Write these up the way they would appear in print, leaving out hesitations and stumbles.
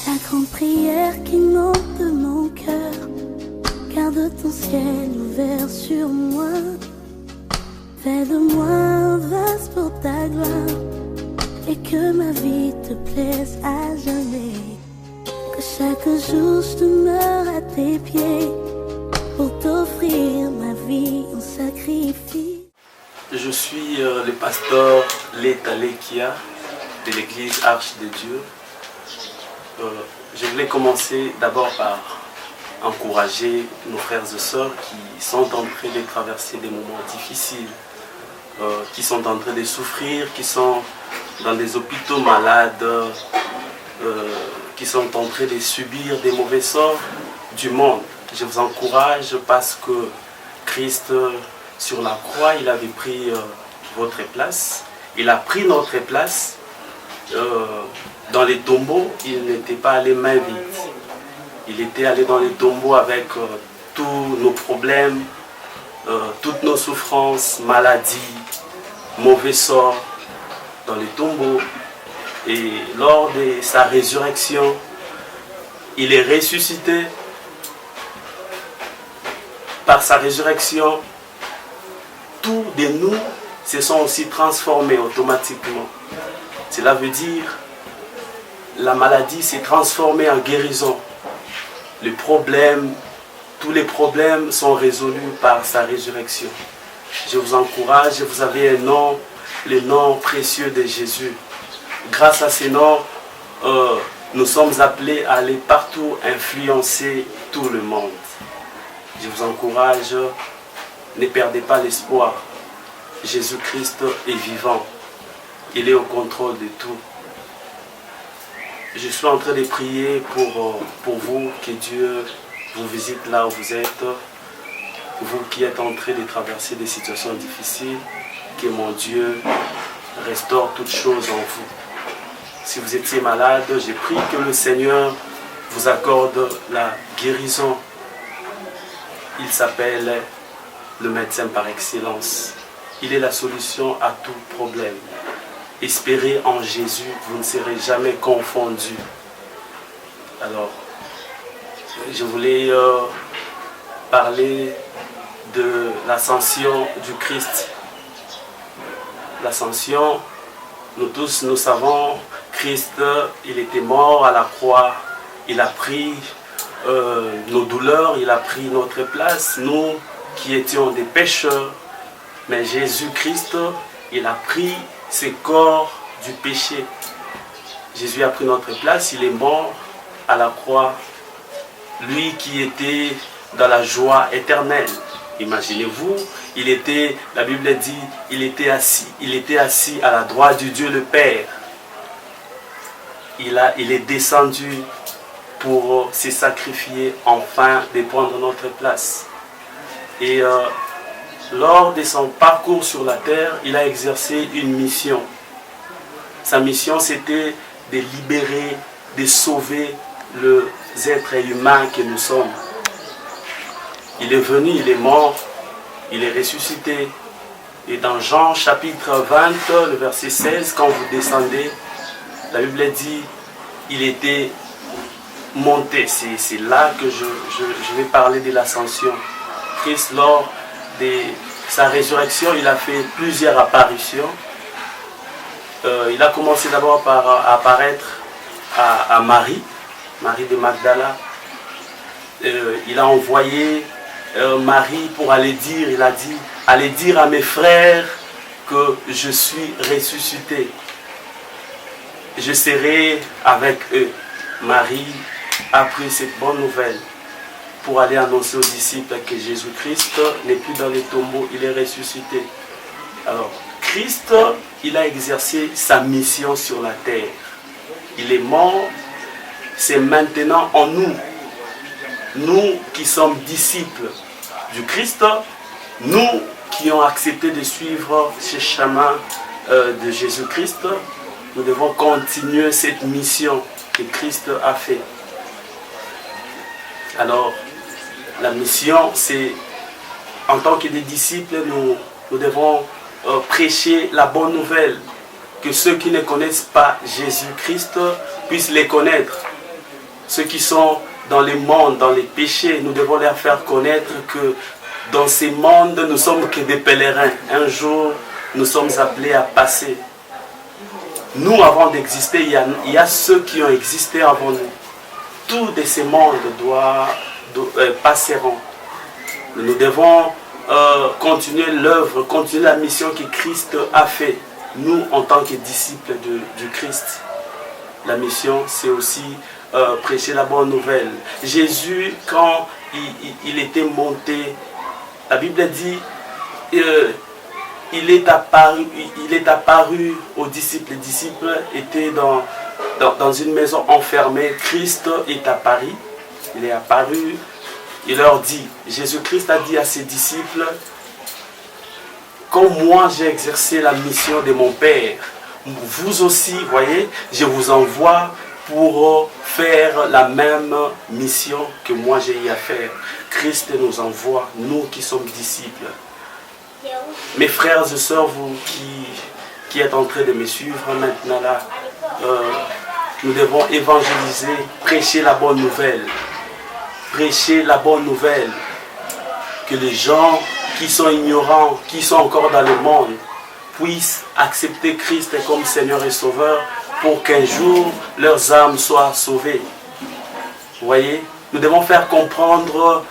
La grande prière qui monte de mon cœur, garde ton ciel ouvert sur moi. Fais de moi un vase pour ta gloire, et que ma vie te plaise à jamais. Que chaque jour je demeure à tes pieds, pour t'offrir ma vie en sacrifice. Je suis le pasteur Leta Lekia de l'église Arche de Dieu. Je voulais commencer d'abord par encourager nos frères et sœurs qui sont en train de traverser des moments difficiles, qui sont en train de souffrir, qui sont dans des hôpitaux malades, qui sont en train de subir des mauvais sorts du monde. Je vous encourage parce que Christ, sur la croix, il avait pris votre place. Il a pris notre place. Dans les tombeaux, il n'était pas allé main vide. Il était allé dans les tombeaux avec tous nos problèmes, toutes nos souffrances, maladies, mauvais sorts, dans les tombeaux. Et lors de sa résurrection, il est ressuscité. Par sa résurrection, tous de nous se sont aussi transformés automatiquement. Cela veut dire la maladie s'est transformée en guérison. Les problèmes, tous les problèmes sont résolus par sa résurrection. Je vous encourage, vous avez un nom, le nom précieux de Jésus. Grâce à ce nom, nous sommes appelés à aller partout influencer tout le monde. Je vous encourage, ne perdez pas l'espoir. Jésus-Christ est vivant. Il est au contrôle de tout. Je suis en train de prier pour vous, que Dieu vous visite là où vous êtes. Vous qui êtes en train de traverser des situations difficiles, que mon Dieu restaure toutes choses en vous. Si vous étiez malade, je prie que le Seigneur vous accorde la guérison. Il s'appelle le médecin par excellence. Il est la solution à tout problème. Espérez en Jésus, vous ne serez jamais confondus. Alors, je voulais parler de l'ascension du Christ. L'ascension, nous tous, nous savons, Christ, il était mort à la croix. Il a pris nos douleurs, il a pris notre place, nous qui étions des pécheurs. Mais Jésus-Christ, il a pris ses corps du péché. Jésus a pris notre place, il est mort à la croix. Lui qui était dans la joie éternelle. Imaginez-vous, il était, la Bible dit, il était assis à la droite du Dieu le Père. Il est descendu pour se sacrifier, enfin de prendre notre place. Et lors de son parcours sur la terre, il a exercé une mission. Sa mission, c'était de libérer, de sauver les êtres humains que nous sommes. Il est venu, il est mort, il est ressuscité. Et dans Jean chapitre 20, le verset 16, quand vous descendez, la Bible dit, il était monté. C'est là que je vais parler de l'ascension. Christ, lors de sa résurrection, il a fait plusieurs apparitions. Il a commencé d'abord par apparaître à Marie de Magdala. Il a envoyé Marie pour aller dire, il a dit, allez dire à mes frères que je suis ressuscité. Je serai avec eux. Marie a pris cette bonne nouvelle pour aller annoncer aux disciples que Jésus-Christ n'est plus dans les tombeaux, il est ressuscité. Alors, Christ, il a exercé sa mission sur la terre. Il est mort, c'est maintenant en nous. Nous qui sommes disciples du Christ, nous qui ont accepté de suivre ce chemin de Jésus-Christ, nous devons continuer cette mission que Christ a fait. Alors, la mission, c'est, en tant que des disciples, nous devons prêcher la bonne nouvelle, que ceux qui ne connaissent pas Jésus-Christ puissent les connaître. ceux qui sont dans les mondes, dans les péchés, nous devons leur faire connaître que dans ces mondes, nous sommes que des pèlerins. Un jour, nous sommes appelés à passer. Nous, avant d'exister, il y a ceux qui ont existé avant nous. Tous de ces mondes passeront. Nous devons continuer l'œuvre, continuer la mission que Christ a fait. Nous, en tant que disciples du Christ, la mission, c'est aussi prêcher la bonne nouvelle. Jésus, quand il était monté, la Bible dit, il est apparu aux disciples. Les disciples étaient dans une maison enfermée. Christ est apparu. Il est apparu. Il leur dit, Jésus-Christ a dit à ses disciples, comme moi j'ai exercé la mission de mon Père, vous aussi, voyez, je vous envoie pour faire la même mission que moi j'ai eu à faire. Christ nous envoie, nous qui sommes disciples. Mes frères et sœurs, vous qui êtes en train de me suivre maintenant là, nous devons évangéliser, prêcher la bonne nouvelle. Prêcher la bonne nouvelle. Que les gens qui sont ignorants, qui sont encore dans le monde, puissent accepter Christ comme Seigneur et Sauveur pour qu'un jour leurs âmes soient sauvées. Vous voyez, nous devons faire comprendre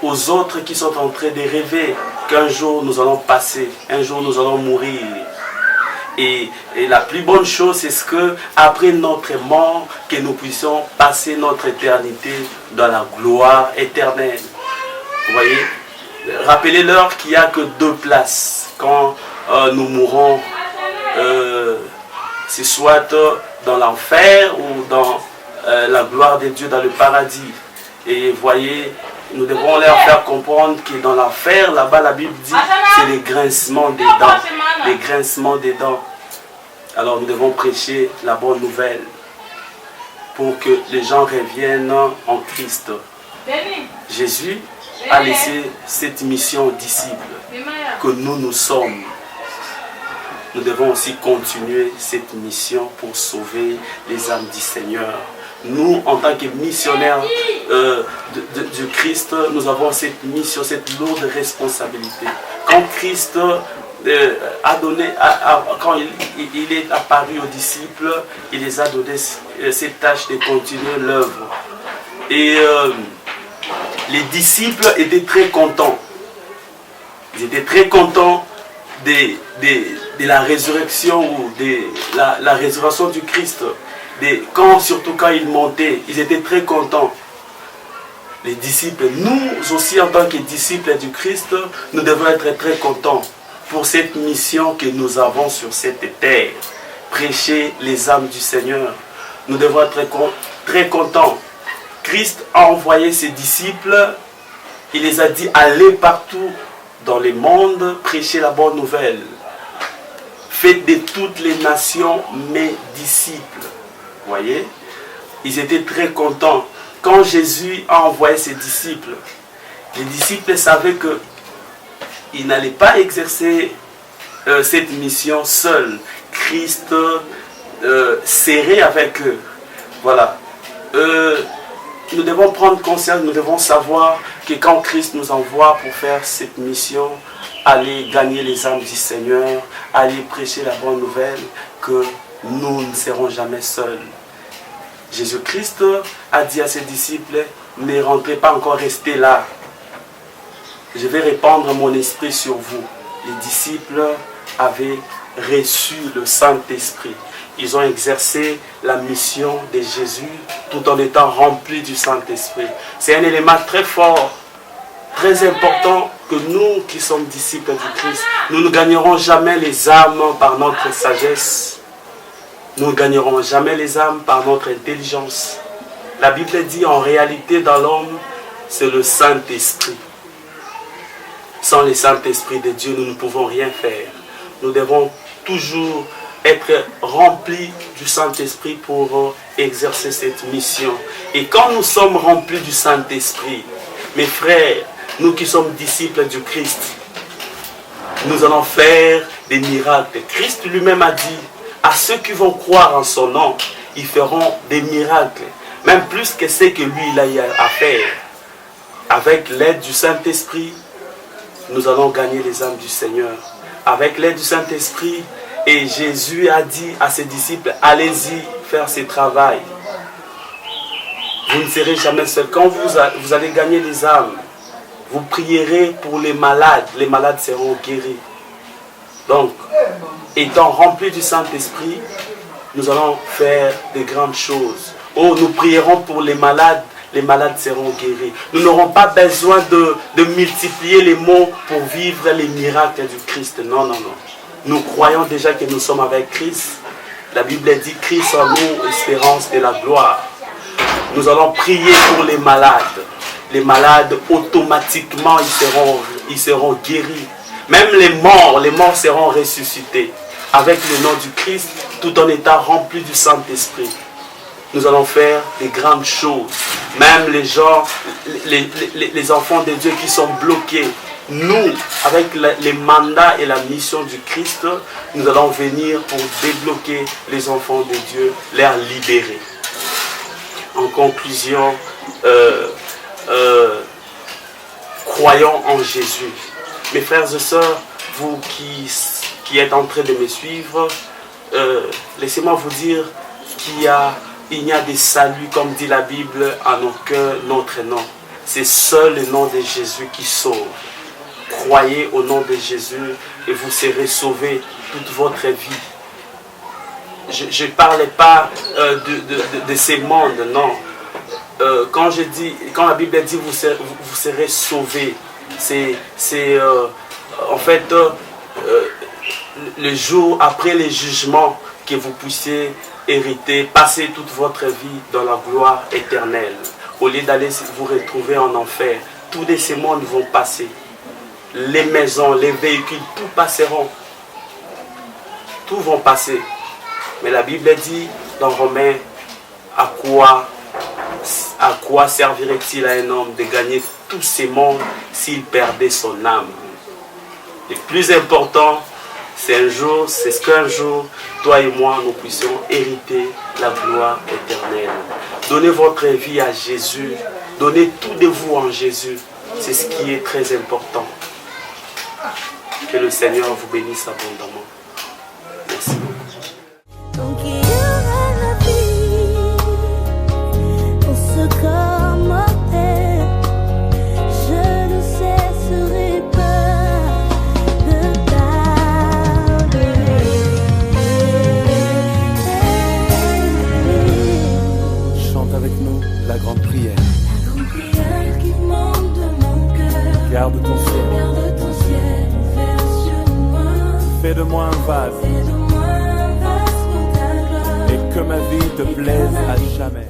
aux autres qui sont en train de rêver qu'un jour nous allons passer, un jour nous allons mourir. Et la plus bonne chose, c'est ce que après notre mort, que nous puissions passer notre éternité dans la gloire éternelle. Vous voyez, rappelez-leur qu'il n'y a que 2 places quand nous mourrons. C'est soit dans l'enfer ou dans la gloire de Dieu, dans le paradis. Et voyez, nous devons leur faire comprendre que dans l'enfer, là-bas, la Bible dit, c'est les grincements des dents. Les grincements des dents. Alors nous devons prêcher la bonne nouvelle pour que les gens reviennent en Christ. Jésus a laissé cette mission aux disciples que nous sommes. Nous devons aussi continuer cette mission pour sauver les âmes du Seigneur. Nous, en tant que missionnaires du Christ, nous avons cette mission, cette lourde responsabilité. Quand Christ a donné, quand il est apparu aux disciples, il les a donné cette tâche de continuer l'œuvre. Et les disciples étaient très contents. Ils étaient très contents de la résurrection ou de la résurrection du Christ. Surtout quand il montait, ils étaient très contents. Les disciples, nous aussi en tant que disciples du Christ, nous devons être très contents pour cette mission que nous avons sur cette terre. Prêcher les âmes du Seigneur. Nous devons être très contents. Christ a envoyé ses disciples, il les a dit, allez partout dans le monde, prêcher la bonne nouvelle. Faites de toutes les nations mes disciples. Vous voyez, ils étaient très contents. Quand Jésus a envoyé ses disciples, les disciples savaient qu'ils n'allaient pas exercer cette mission seuls. Christ serait avec eux. Voilà. Nous devons prendre conscience, nous devons savoir que quand Christ nous envoie pour faire cette mission, aller gagner les âmes du Seigneur, aller prêcher la bonne nouvelle, que nous ne serons jamais seuls. Jésus-Christ a dit à ses disciples, ne rentrez pas encore, restez là. Je vais répandre mon esprit sur vous. Les disciples avaient reçu le Saint-Esprit. Ils ont exercé la mission de Jésus tout en étant remplis du Saint-Esprit. C'est un élément très fort, très important que nous qui sommes disciples du Christ, nous ne gagnerons jamais les âmes par notre sagesse. Nous ne gagnerons jamais les âmes par notre intelligence. La Bible dit en réalité dans l'homme, c'est le Saint-Esprit. Sans le Saint-Esprit de Dieu, nous ne pouvons rien faire. Nous devons toujours être remplis du Saint-Esprit pour exercer cette mission. Et quand nous sommes remplis du Saint-Esprit, mes frères, nous qui sommes disciples du Christ, nous allons faire des miracles. Christ lui-même a dit, à ceux qui vont croire en son nom, ils feront des miracles. même plus que ce que lui il a à faire. Avec l'aide du Saint-Esprit, nous allons gagner les âmes du Seigneur. Avec l'aide du Saint-Esprit, et Jésus a dit à ses disciples, allez-y faire ce travail. Vous ne serez jamais seul. Quand vous allez gagner les âmes, vous prierez pour les malades seront guéris. Donc, étant remplis du Saint-Esprit, nous allons faire de grandes choses. Oh, nous prierons pour les malades seront guéris. Nous n'aurons pas besoin de multiplier les mots pour vivre les miracles du Christ. Non, non, non. Nous croyons déjà que nous sommes avec Christ. La Bible dit, Christ en nous, espérance de la gloire. Nous allons prier pour les malades. Les malades, automatiquement, ils seront guéris. Même les morts seront ressuscités. Avec le nom du Christ, tout en étant remplis du Saint-Esprit. Nous allons faire des grandes choses. Même les gens, les enfants de Dieu qui sont bloqués. Nous, avec les mandats et la mission du Christ, nous allons venir pour débloquer les enfants de Dieu, les libérer. En conclusion, croyons en Jésus. Mes frères et sœurs, vous qui êtes en train de me suivre, laissez-moi vous dire qu'il n'y a des saluts, comme dit la Bible, en aucun autre nom. C'est seul le nom de Jésus qui sauve. Croyez au nom de Jésus et vous serez sauvés toute votre vie. Je ne parle pas de ces mondes, non. Quand la Bible dit vous serez sauvés, c'est en fait le jour après les jugements que vous puissiez hériter, passer toute votre vie dans la gloire éternelle. Au lieu d'aller vous retrouver en enfer, tous ces mondes vont passer. Les maisons, les véhicules, tout passeront. Tout vont passer. Mais la Bible dit dans Romains, à quoi servirait-il à un homme de gagner tous ces mondes s'il perdait son âme? Le plus important, c'est ce qu'un jour, toi et moi, nous puissions hériter la gloire éternelle. Donnez votre vie à Jésus. Donnez tout de vous en Jésus. C'est ce qui est très important. Que le Seigneur vous bénisse abondamment. Merci beaucoup. Donc il y aura la vie pour ce corps mortel. Je ne cesserai pas de t'adorer. Chante avec nous la grande prière. La grande prière qui monte de mon cœur. Garde ton ciel. Garde ton ciel ouvert sur moi. Fais de moi un vase. Fais de moi un vase pour ta gloire. Et que ma vie te plaise à jamais.